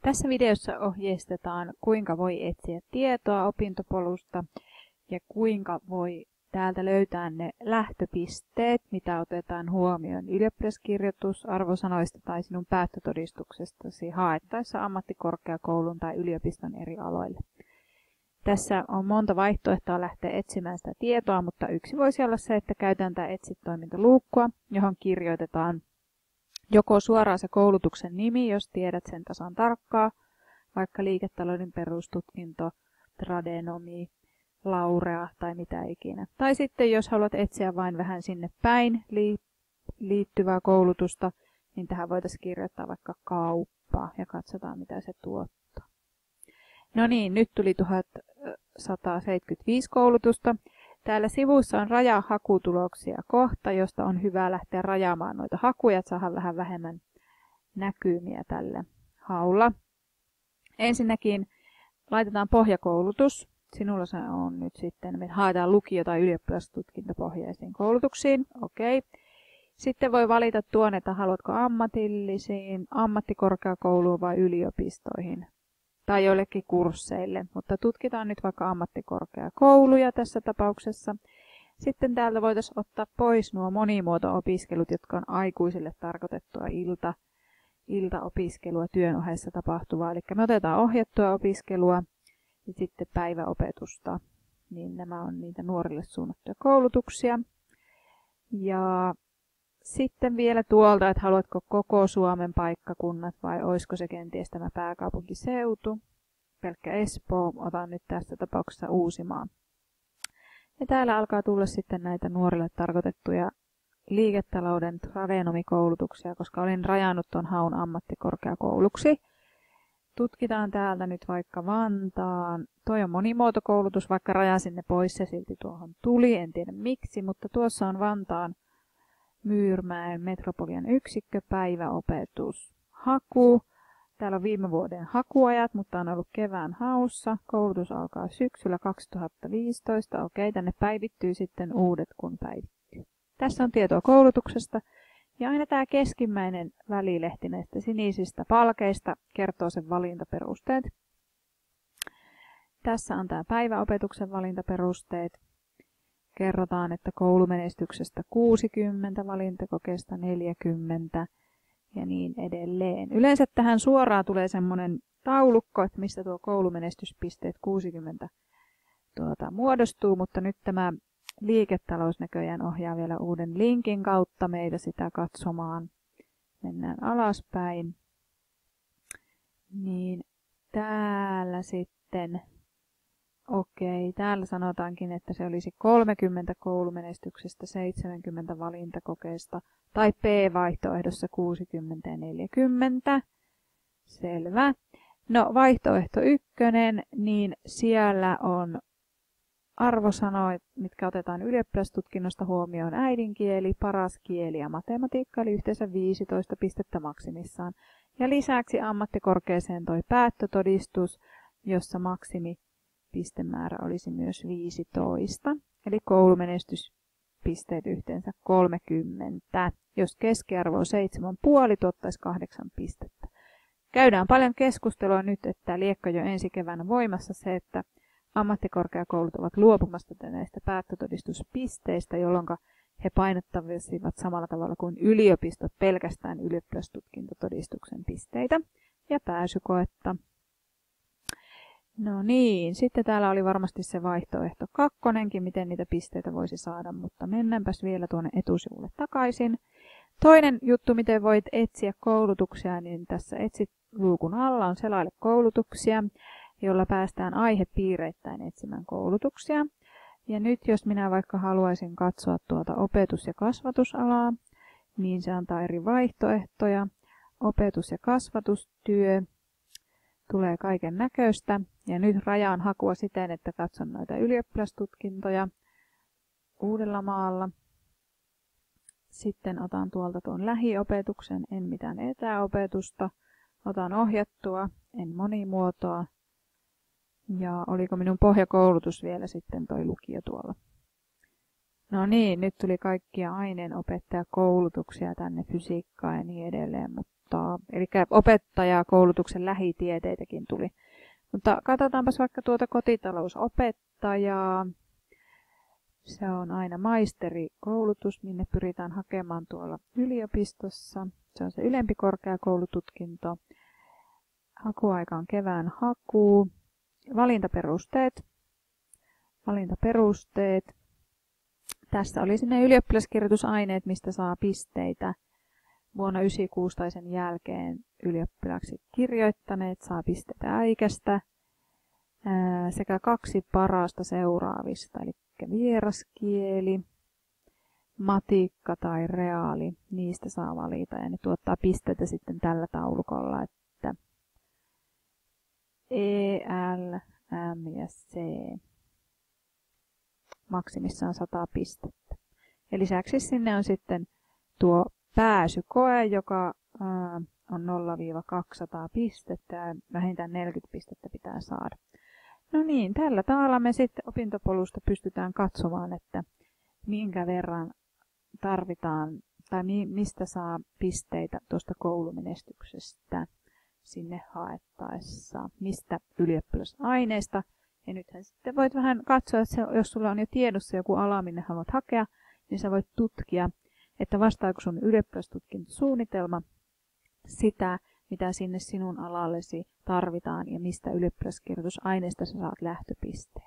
Tässä videossa ohjeistetaan, kuinka voi etsiä tietoa opintopolusta ja kuinka voi täältä löytää ne lähtöpisteet, mitä otetaan huomioon ylioppilaskirjoitusarvosanoista tai sinun päättötodistuksestasi haettaessa ammattikorkeakoulun tai yliopiston eri aloille. Tässä on monta vaihtoehtoa lähteä etsimään sitä tietoa, mutta yksi voisi olla se, että käytän tätä etsit-toimintaluukkua, johon kirjoitetaan joko suoraan se koulutuksen nimi, jos tiedät sen tasan tarkkaa, vaikka liiketalouden perustutkinto, tradenomi, laurea tai mitä ikinä. Tai sitten jos haluat etsiä vain vähän sinne päin liittyvää koulutusta, niin tähän voitaisiin kirjoittaa vaikka kauppa ja katsotaan mitä se tuottaa. No niin, nyt tuli 1175 koulutusta. Täällä sivussa on rajahakutuloksia kohta, josta on hyvä lähteä rajaamaan noita hakuja, että saadaan vähän vähemmän näkymiä tällä haulla. Ensinnäkin laitetaan pohjakoulutus. Sinulla se on nyt sitten, me haetaan lukio- tai ylioppilastutkintopohjaisiin koulutuksiin. Okei. Sitten voi valita tuon, että haluatko ammatillisiin, ammattikorkeakouluun vai yliopistoihin tai joillekin kursseille, mutta tutkitaan nyt vaikka ammattikorkeakouluja tässä tapauksessa. Sitten täältä voitaisiin ottaa pois nuo monimuoto-opiskelut, jotka on aikuisille tarkoitettua iltaopiskelua työn ohessa tapahtuvaa. Eli me otetaan ohjattua opiskelua ja sitten päiväopetusta, niin nämä on niitä nuorille suunnattuja koulutuksia. Ja sitten vielä tuolta, että haluatko koko Suomen paikkakunnat vai olisiko se kenties tämä pääkaupunkiseutu, pelkkä Espoo, otan nyt tässä tapauksessa Uusimaa. Ja täällä alkaa tulla sitten näitä nuorille tarkoitettuja liiketalouden tradenomikoulutuksia, koska olin rajannut tuon haun ammattikorkeakouluksi. Tutkitaan täältä nyt vaikka Vantaan. Toi on monimuotokoulutus, vaikka rajasin ne pois, se silti tuohon tuli, en tiedä miksi, mutta tuossa on Vantaan Myyrmäen metropolian yksikkö, päiväopetus, haku. Täällä on viime vuoden hakuajat, mutta on ollut kevään haussa. Koulutus alkaa syksyllä 2015. Okei, tänne päivittyy sitten uudet, kun päivittyy. Tässä on tietoa koulutuksesta. Ja aina tämä keskimmäinen välilehti näistä sinisistä palkeista kertoo sen valintaperusteet. Tässä on tämä päiväopetuksen valintaperusteet. Kerrotaan, että koulumenestyksestä 60, valintakokeesta 40 ja niin edelleen. Yleensä tähän suoraan tulee semmoinen taulukko, että mistä tuo koulumenestyspisteet 60 muodostuu, mutta nyt tämä liiketalous näköjään ohjaa vielä uuden linkin kautta meitä sitä katsomaan. Mennään alaspäin. Niin täällä sitten, okei, täällä sanotaankin, että se olisi 30 koulumenestyksestä, 70 valintakokeesta tai P-vaihtoehdossa 60 ja 40. Selvä. No vaihtoehto 1, niin siellä on arvosanoja, mitkä otetaan ylioppilastutkinnosta huomioon: äidinkieli, paras kieli ja matematiikka, eli yhteensä 15 pistettä maksimissaan. Ja lisäksi ammattikorkeeseen toi päättötodistus, jossa maksimipistemäärä olisi myös 15. Eli koulumenestyspisteet yhteensä 30. Jos keskiarvo on 7,5, tuottaisi 8 pistettä. Käydään paljon keskustelua nyt, että liekko jo ensi keväänä voimassa se, että ammattikorkeakoulut ovat luopumasta näistä päättötodistuspisteistä, jolloin he painottaisivat samalla tavalla kuin yliopistot pelkästään ylioppilastutkintotodistuksen pisteitä ja pääsykoetta. No niin, sitten täällä oli varmasti se vaihtoehto 2, miten niitä pisteitä voisi saada, mutta mennäänpäs vielä tuonne etusivulle takaisin. Toinen juttu, miten voit etsiä koulutuksia, niin tässä etsit-luukun alla on selaile koulutuksia, jolla päästään aihepiireittäin etsimään koulutuksia. Ja nyt jos minä vaikka haluaisin katsoa tuota opetus- ja kasvatusalaa, niin se antaa eri vaihtoehtoja. Opetus- ja kasvatustyö, tulee kaiken näköistä. Ja nyt rajaan hakua siten, että katson noita ylioppilastutkintoja Uudellamaalla. Sitten otan tuolta tuon lähiopetuksen, en mitään etäopetusta. Otan ohjattua, en monimuotoa. Ja oliko minun pohjakoulutus vielä sitten toi lukio tuolla. No niin, nyt tuli kaikkia aineenopettajakoulutuksia tänne, fysiikkaa ja niin edelleen, mutta ottaa. Eli opettajakoulutuksen lähitieteitäkin tuli. Mutta katsotaanpas vaikka tuota kotitalousopettajaa. Se on aina maisterikoulutus, minne pyritään hakemaan tuolla yliopistossa. Se on se ylempi korkeakoulututkinto. Hakuaika on kevään haku. Valintaperusteet. Tässä oli sinne ylioppilaskirjoitusaineet, mistä saa pisteitä. Vuonna 1996 tai sen jälkeen ylioppilaksi kirjoittaneet saa pisteitä äikästä. Sekä 2 parasta seuraavista, eli vieraskieli, matikka tai reaali. Niistä saa valita ja ne tuottaa pisteitä sitten tällä taulukolla, että E, L, M ja C. Maksimissaan 100 pistettä. Ja lisäksi sinne on sitten tuo pääsykoe, joka on 0-200 pistettä ja vähintään 40 pistettä pitää saada. No niin, tällä tavalla me sitten opintopolusta pystytään katsomaan, että minkä verran tarvitaan tai mistä saa pisteitä tuosta koulumenestyksestä sinne haettaessa, mistä ylioppilasaineista. Ja nythän sitten voit vähän katsoa, että jos sulla on jo tiedossa joku ala, minne haluat hakea, niin sä voit tutkia, että vastaako sun ylioppilastutkintosuunnitelma sitä, mitä sinne sinun alallesi tarvitaan ja mistä ylioppilaskirjoitusaineista sä saat lähtöpisteen.